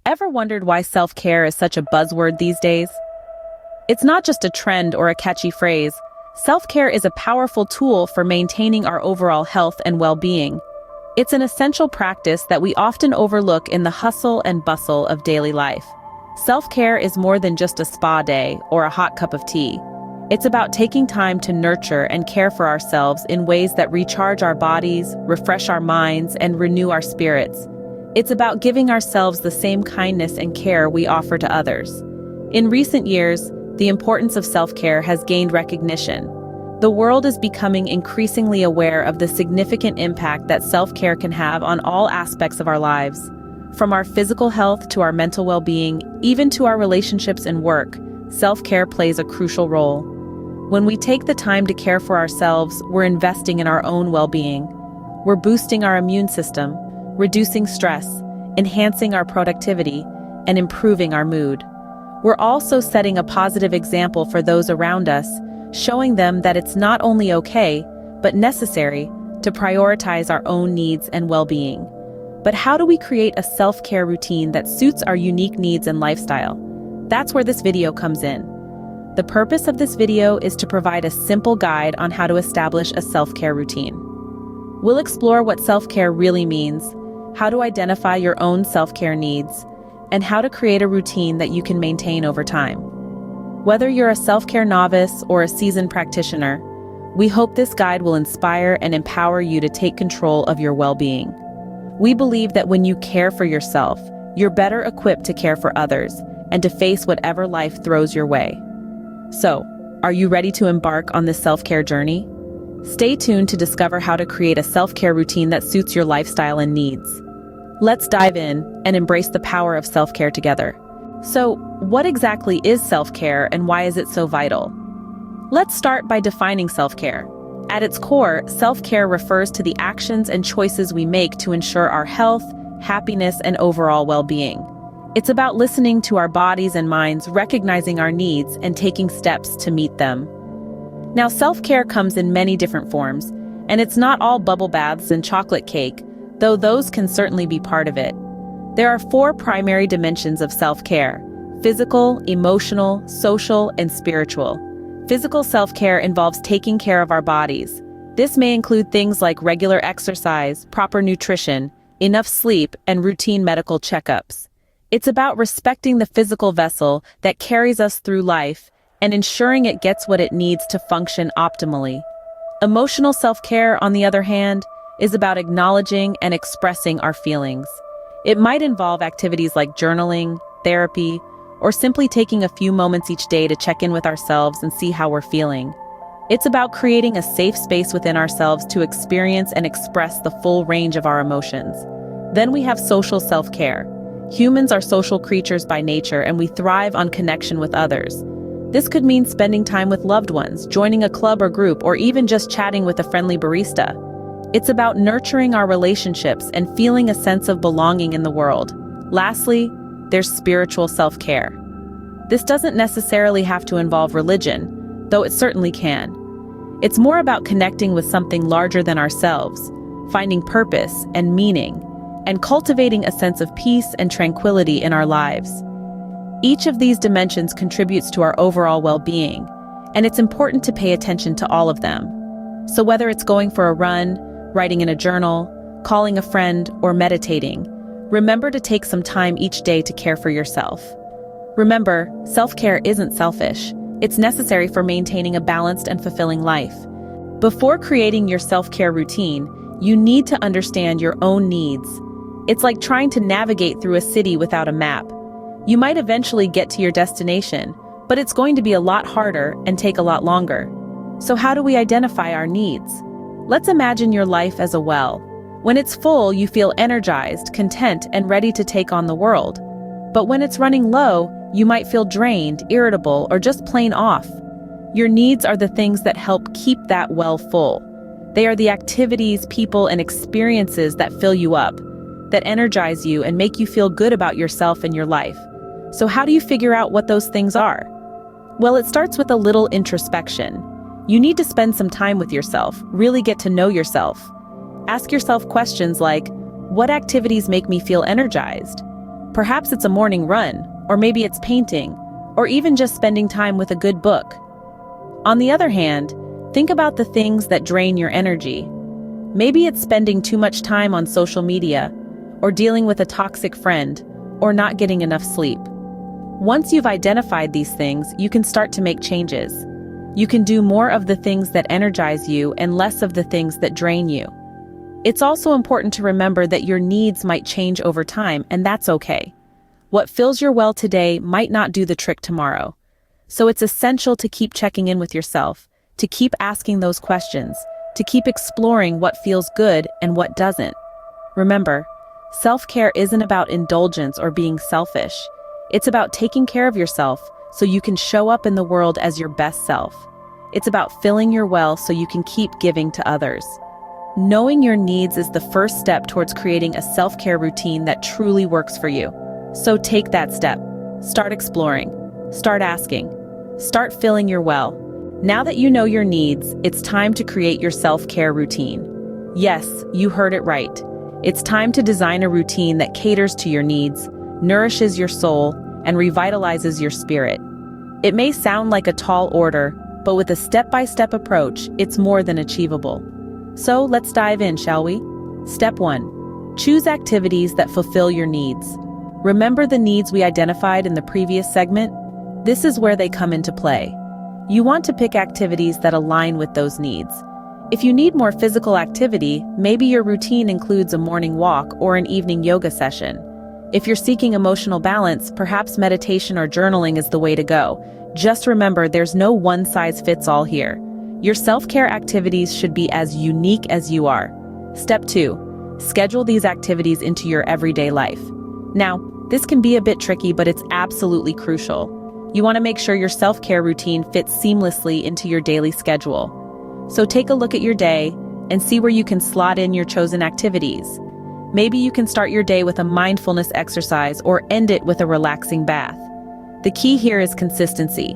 Ever wondered why self-care is such a buzzword these days? It's not just a trend or a catchy phrase. Self-care is a powerful tool for maintaining our overall health and well-being. It's an essential practice that we often overlook in the hustle and bustle of daily life. Self-care is more than just a spa day or a hot cup of tea. It's about taking time to nurture and care for ourselves in ways that recharge our bodies, refresh our minds, and renew our spirits. It's about giving ourselves the same kindness and care we offer to others. In recent years, the importance of self-care has gained recognition. The world is becoming increasingly aware of the significant impact that self-care can have on all aspects of our lives. From our physical health to our mental well-being, even to our relationships and work, self-care plays a crucial role. When we take the time to care for ourselves, we're investing in our own well-being. We're boosting our immune system, reducing stress, enhancing our productivity, and improving our mood. We're also setting a positive example for those around us, showing them that it's not only okay, but necessary, to prioritize our own needs and well-being. But how do we create a self-care routine that suits our unique needs and lifestyle? That's where this video comes in. The purpose of this video is to provide a simple guide on how to establish a self-care routine. We'll explore what self-care really means, how to identify your own self-care needs, and how to create a routine that you can maintain over time. Whether you're a self-care novice or a seasoned practitioner, we hope this guide will inspire and empower you to take control of your well-being. We believe that when you care for yourself, you're better equipped to care for others and to face whatever life throws your way. So, are you ready to embark on this self-care journey? Stay tuned to discover how to create a self-care routine that suits your lifestyle and needs. Let's dive in and embrace the power of self-care together. So, what exactly is self-care and why is it so vital? Let's start by defining self-care. At its core, self-care refers to the actions and choices we make to ensure our health, happiness, and overall well-being. It's about listening to our bodies and minds, recognizing our needs, and taking steps to meet them. Now, self-care comes in many different forms, and it's not all bubble baths and chocolate cake, though those can certainly be part of it. There are 4 primary dimensions of self-care: physical, emotional, social, and spiritual. Physical self-care involves taking care of our bodies. This may include things like regular exercise, proper nutrition, enough sleep, and routine medical checkups. It's about respecting the physical vessel that carries us through life and ensuring it gets what it needs to function optimally. Emotional self-care, on the other hand, is about acknowledging and expressing our feelings. It might involve activities like journaling, therapy, or simply taking a few moments each day to check in with ourselves and see how we're feeling. It's about creating a safe space within ourselves to experience and express the full range of our emotions. Then we have social self-care. Humans are social creatures by nature, and we thrive on connection with others. This could mean spending time with loved ones, joining a club or group, or even just chatting with a friendly barista. It's about nurturing our relationships and feeling a sense of belonging in the world. Lastly, there's spiritual self-care. This doesn't necessarily have to involve religion, though it certainly can. It's more about connecting with something larger than ourselves, finding purpose and meaning, and cultivating a sense of peace and tranquility in our lives. Each of these dimensions contributes to our overall well-being, and it's important to pay attention to all of them. So whether it's going for a run, writing in a journal, calling a friend, or meditating, remember to take some time each day to care for yourself. Remember, self-care isn't selfish. It's necessary for maintaining a balanced and fulfilling life. Before creating your self-care routine, you need to understand your own needs. It's like trying to navigate through a city without a map. You might eventually get to your destination, but it's going to be a lot harder and take a lot longer. So how do we identify our needs? Let's imagine your life as a well. When it's full, you feel energized, content, and ready to take on the world. But when it's running low, you might feel drained, irritable, or just plain off. Your needs are the things that help keep that well full. They are the activities, people, and experiences that fill you up, that energize you and make you feel good about yourself and your life. So how do you figure out what those things are? Well, it starts with a little introspection. You need to spend some time with yourself, really get to know yourself. Ask yourself questions like, what activities make me feel energized? Perhaps it's a morning run, or maybe it's painting, or even just spending time with a good book. On the other hand, think about the things that drain your energy. Maybe it's spending too much time on social media, or dealing with a toxic friend, or not getting enough sleep. Once you've identified these things, you can start to make changes. You can do more of the things that energize you and less of the things that drain you. It's also important to remember that your needs might change over time, and that's okay. What fills your well today might not do the trick tomorrow. So it's essential to keep checking in with yourself, to keep asking those questions, to keep exploring what feels good and what doesn't. Remember, self-care isn't about indulgence or being selfish. It's about taking care of yourself so you can show up in the world as your best self. It's about filling your well so you can keep giving to others. Knowing your needs is the first step towards creating a self-care routine that truly works for you. So take that step. Start exploring. Start asking. Start filling your well. Now that you know your needs, it's time to create your self-care routine. Yes, you heard it right. It's time to design a routine that caters to your needs, nourishes your soul, and revitalizes your spirit. It may sound like a tall order, but with a step-by-step approach, it's more than achievable. So let's dive in, shall we? Step 1. Choose activities that fulfill your needs. Remember the needs we identified in the previous segment? This is where they come into play. You want to pick activities that align with those needs. If you need more physical activity, maybe your routine includes a morning walk or an evening yoga session. If you're seeking emotional balance, perhaps meditation or journaling is the way to go. Just remember, there's no one-size-fits-all here. Your self-care activities should be as unique as you are. Step 2. Schedule these activities into your everyday life. Now, this can be a bit tricky, but it's absolutely crucial. You want to make sure your self-care routine fits seamlessly into your daily schedule. So take a look at your day and see where you can slot in your chosen activities. Maybe you can start your day with a mindfulness exercise or end it with a relaxing bath. The key here is consistency.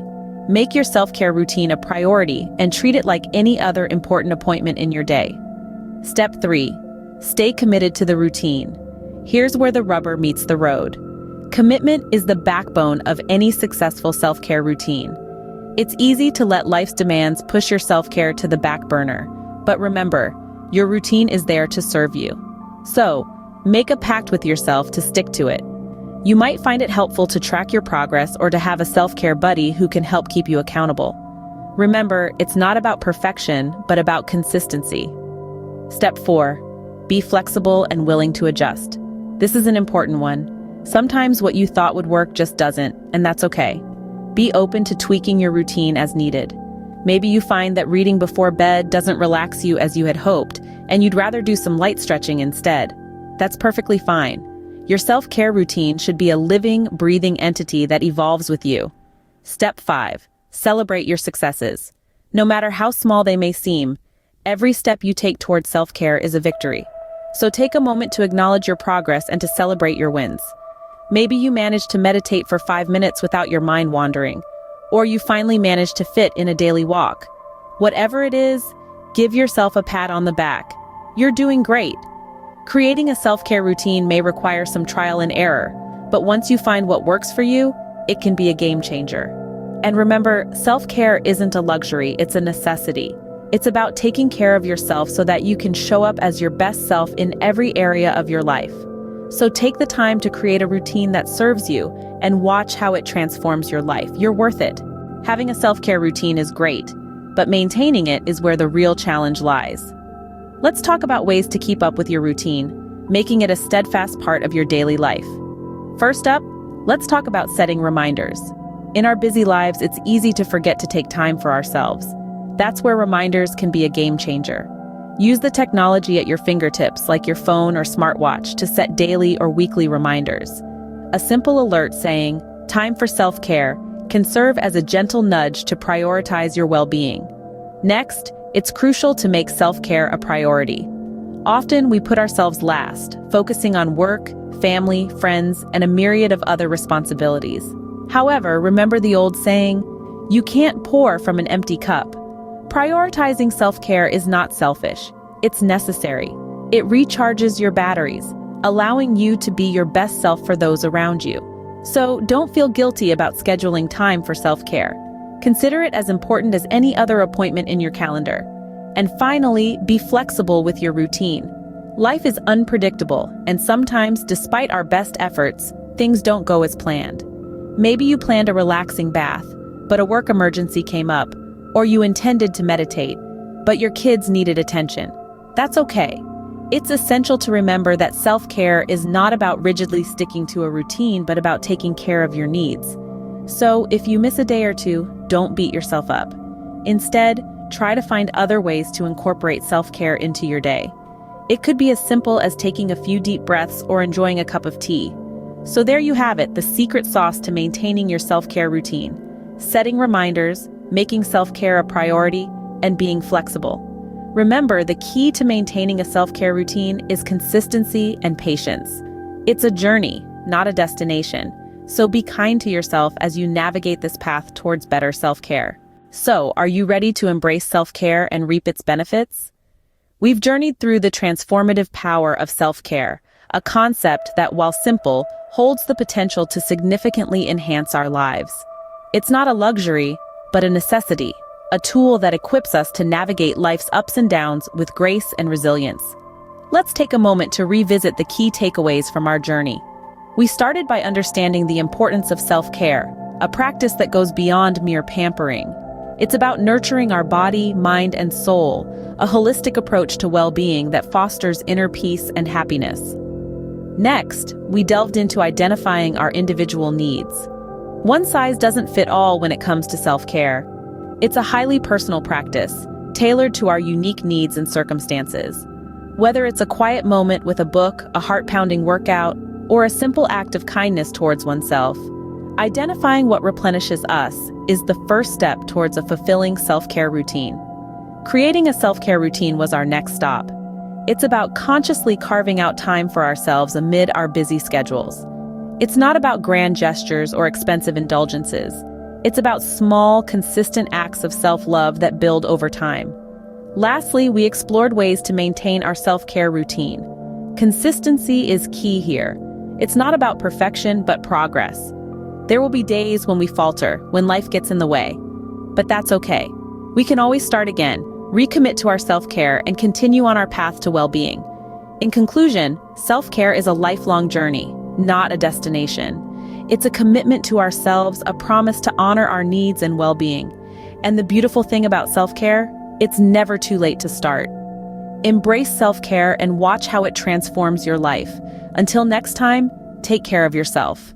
Make your self-care routine a priority and treat it like any other important appointment in your day. Step 3. Stay committed to the routine. Here's where the rubber meets the road. Commitment is the backbone of any successful self-care routine. It's easy to let life's demands push your self-care to the back burner, but remember, your routine is there to serve you. So, make a pact with yourself to stick to it. You might find it helpful to track your progress or to have a self-care buddy who can help keep you accountable. Remember, it's not about perfection, but about consistency. Step 4. Be flexible and willing to adjust. This is an important one. Sometimes what you thought would work just doesn't, and that's okay. Be open to tweaking your routine as needed. Maybe you find that reading before bed doesn't relax you as you had hoped, and you'd rather do some light stretching instead. That's perfectly fine. Your self-care routine should be a living, breathing entity that evolves with you. Step 5. Celebrate your successes. No matter how small they may seem, every step you take towards self-care is a victory. So take a moment to acknowledge your progress and to celebrate your wins. Maybe you managed to meditate for 5 minutes without your mind wandering, or you finally managed to fit in a daily walk. Whatever it is, give yourself a pat on the back. You're doing great. Creating a self-care routine may require some trial and error, but once you find what works for you, it can be a game changer. And remember, self-care isn't a luxury, it's a necessity. It's about taking care of yourself so that you can show up as your best self in every area of your life. So take the time to create a routine that serves you and watch how it transforms your life. You're worth it. Having a self-care routine is great, but maintaining it is where the real challenge lies. Let's talk about ways to keep up with your routine, making it a steadfast part of your daily life. First up, let's talk about setting reminders. In our busy lives, it's easy to forget to take time for ourselves. That's where reminders can be a game changer. Use the technology at your fingertips, like your phone or smartwatch, to set daily or weekly reminders. A simple alert saying, "Time for self-care," can serve as a gentle nudge to prioritize your well-being. Next, it's crucial to make self-care a priority. Often we put ourselves last, focusing on work, family, friends, and a myriad of other responsibilities. However, remember the old saying, "You can't pour from an empty cup." Prioritizing self-care is not selfish. It's necessary. It recharges your batteries, allowing you to be your best self for those around you. So don't feel guilty about scheduling time for self-care. Consider it as important as any other appointment in your calendar. And finally, be flexible with your routine. Life is unpredictable, and sometimes, despite our best efforts, things don't go as planned. Maybe you planned a relaxing bath, but a work emergency came up, or you intended to meditate, but your kids needed attention. That's okay. It's essential to remember that self-care is not about rigidly sticking to a routine, but about taking care of your needs. So, if you miss a day or two, don't beat yourself up. Instead, try to find other ways to incorporate self-care into your day. It could be as simple as taking a few deep breaths or enjoying a cup of tea. So there you have it, the secret sauce to maintaining your self-care routine. Setting reminders, making self-care a priority, and being flexible. Remember, the key to maintaining a self-care routine is consistency and patience. It's a journey, not a destination. So be kind to yourself as you navigate this path towards better self-care. So, are you ready to embrace self-care and reap its benefits? We've journeyed through the transformative power of self-care, a concept that, while simple, holds the potential to significantly enhance our lives. It's not a luxury, but a necessity, a tool that equips us to navigate life's ups and downs with grace and resilience. Let's take a moment to revisit the key takeaways from our journey. We started by understanding the importance of self-care, a practice that goes beyond mere pampering. It's about nurturing our body, mind, and soul, a holistic approach to well-being that fosters inner peace and happiness. Next, we delved into identifying our individual needs. One size doesn't fit all when it comes to self-care. It's a highly personal practice, tailored to our unique needs and circumstances. Whether it's a quiet moment with a book, a heart-pounding workout, or a simple act of kindness towards oneself, identifying what replenishes us is the first step towards a fulfilling self-care routine. Creating a self-care routine was our next stop. It's about consciously carving out time for ourselves amid our busy schedules. It's not about grand gestures or expensive indulgences. It's about small, consistent acts of self-love that build over time. Lastly, we explored ways to maintain our self-care routine. Consistency is key here. It's not about perfection, but progress. There will be days when we falter, when life gets in the way. But that's okay. We can always start again, recommit to our self-care, and continue on our path to well-being. In conclusion, self-care is a lifelong journey, not a destination. It's a commitment to ourselves, a promise to honor our needs and well-being. And the beautiful thing about self-care, it's never too late to start. Embrace self-care and watch how it transforms your life. Until next time, take care of yourself.